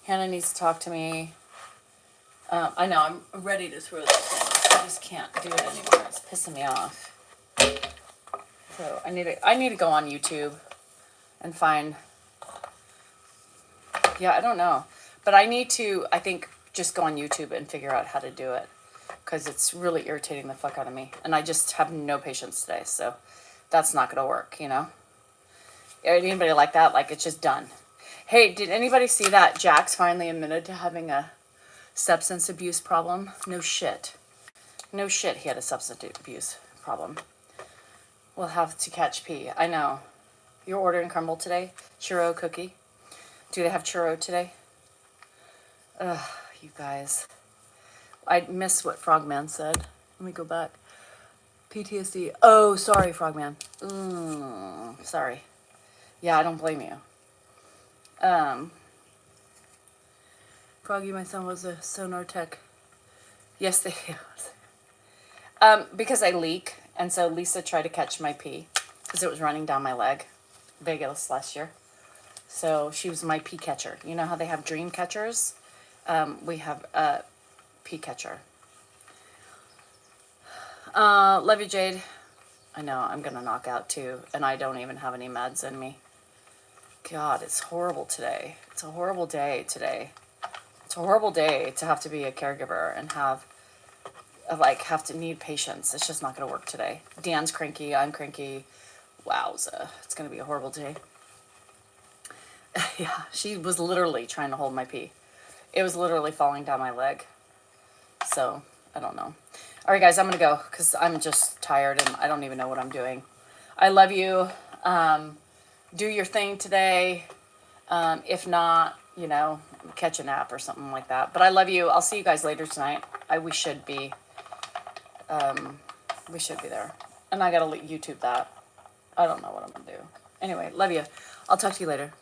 Hannah needs to talk to me. I know, I'm ready to throw this in. I just can't do it anymore. It's pissing me off. So I need to go on YouTube and find, yeah, I don't know. But I need to, I think, just go on YouTube and figure out how to do it. Because it's really irritating the fuck out of me. And I just have no patience today. So that's not going to work, you know. Anybody like that? Like, it's just done. Hey, did anybody see that Jack's finally admitted to having a substance abuse problem? No shit. No shit he had a substance abuse problem. We'll have to catch P. I know. You're ordering crumble today? Churro cookie? Do they have churro today? Ugh, you guys. I miss what Frogman said. Let me go back. PTSD. Oh, sorry, Frogman. Sorry. Yeah, I don't blame you. Froggy, my son was a sonar tech. Yes, they was. Because I leak, and so Lisa tried to catch my pee because it was running down my leg, Vegas last year. So she was my pee catcher. You know how they have dream catchers? We have a pee catcher. Love you, Jade. I know, I'm gonna knock out too, and I don't even have any meds in me. God, it's horrible today. It's a horrible day today. It's a horrible day to have to be a caregiver and have to need patience. It's just not going to work today. Dan's cranky. I'm cranky. Wowza. It's going to be a horrible day. Yeah, she was literally trying to hold my pee. It was literally falling down my leg. So, I don't know. All right, guys, I'm going to go because I'm just tired and I don't even know what I'm doing. I love you. Do your thing today. If not, you know, catch a nap or something like that. But I love you. I'll see you guys later tonight. We should be there. And I got to YouTube that. I don't know what I'm going to do. Anyway, love you. I'll talk to you later.